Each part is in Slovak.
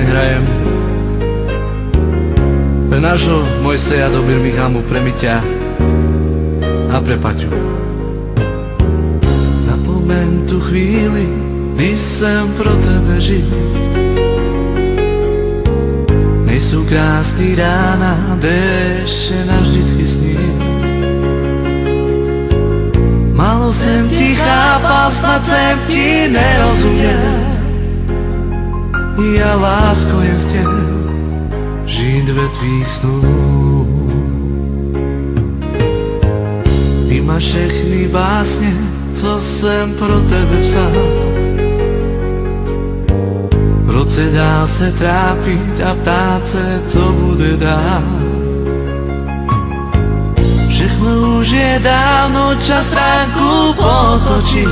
hrajem pre nášho Mojseja do Birminghamu, pre Miťa a pre Paťu. Zapomeň tu chvíli, kdy jsem pro tebe žil. Nejsou krásný rána, déšť navždycky snil. Málo jsem ti chápal, snad jsem ti nerozuměl. Já lásko jen chtěl žít ve tvých snů. Ty máš všechny básně, co jsem pro tebe psal. V roce dál se trápit a ptát se, co bude dál. Všechno už je dávno, čas stránku potočí.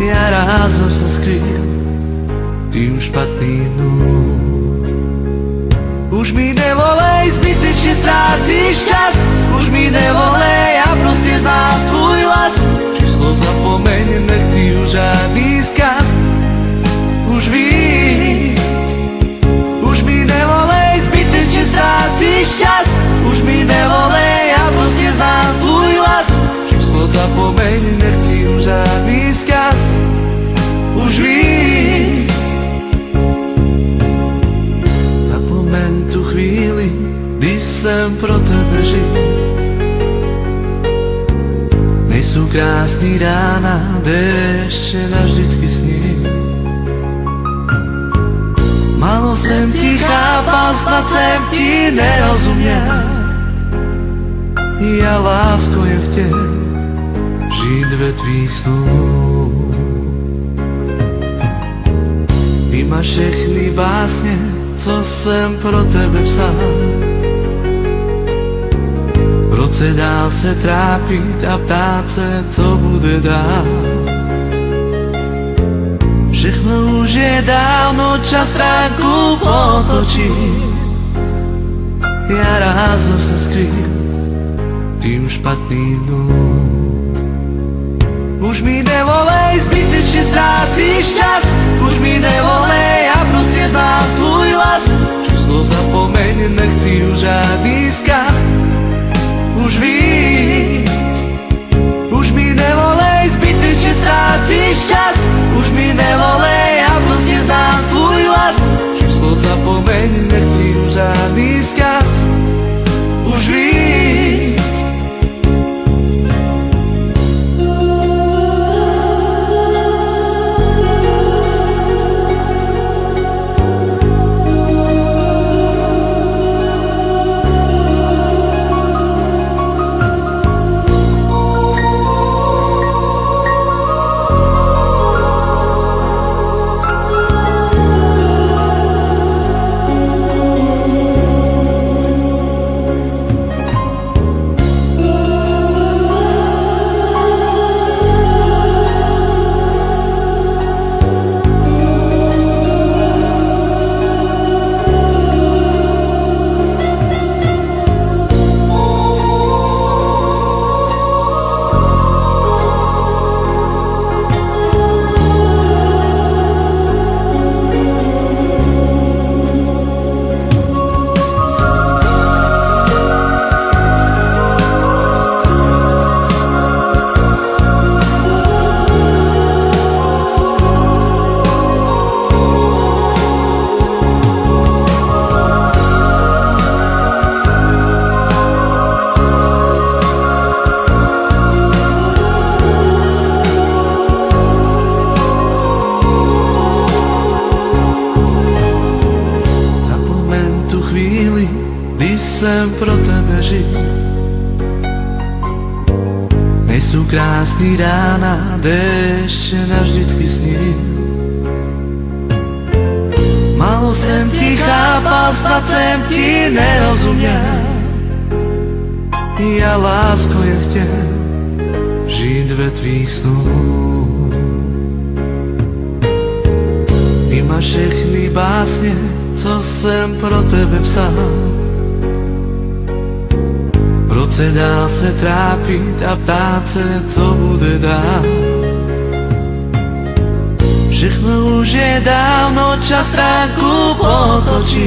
Já rázem se skryl tým špatným dnům. Už mi nevolej, zbytečně ztrácíš čas. Už mi nevolej, já prostě znám tvůj hlas. Číslo zapomeň, nechci už žádný zkaz. Už víc. Už mi nevolej, zbytečně ztrácíš čas. Už mi nevolej, já prostě znám tvůj hlas. Číslo zapomeň, nechci už žádný zkaz. Už víc. Zapomeň tu chvíli, kdy jsem pro tebe žil. Nejsou krásný rána, déšť navždycky snil. Málo jsem ti chápal, snad jsem ti nerozuměl. Já lásko jen chtěl žít ve tvých snů. Ty máš všechny básně, co jsem pro tebe psal. V roce dál se trápit a ptát se, co bude dál. Všechno už je dávno, čas stránku potočí. Já rázem se skryl tým špatným dnům. Už mi nevolej, zbytečně ztrácíš čas. Už mi nevolej, já prostě znám tvůj hlas. Číslo zapomeň, nechci už žádný zkaz. Už víc. Už mi nevolej, zbytečně ztrácíš čas. Už mi nevolej, já prostě znám tvůj hlas. Číslo zapomeň, nechci už žádný zkaz. Už víc. Jsem pro tebe žil. Nejsou krásný rána, déšť navždycky snil. Málo jsem ti chápal, snad jsem ti nerozuměl. Já lásko jen chtěl žít ve tvých snů. Ty máš všechny básně, co jsem pro tebe psal. V roce dál se trápit a ptát se, co bude dál. Všechno už je dávno, čas stránku potočí.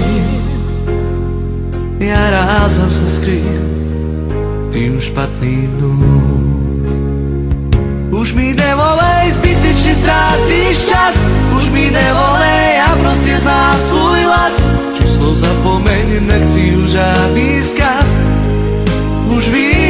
Ja rázem sa skrýl tým špatným dnům. Už mi nevolej, zbytečne stráciš čas. Už mi nevolej, ja proste znám tvůj hlas. Číslo zapomeň, nechci už žádný zkaz. Už vím,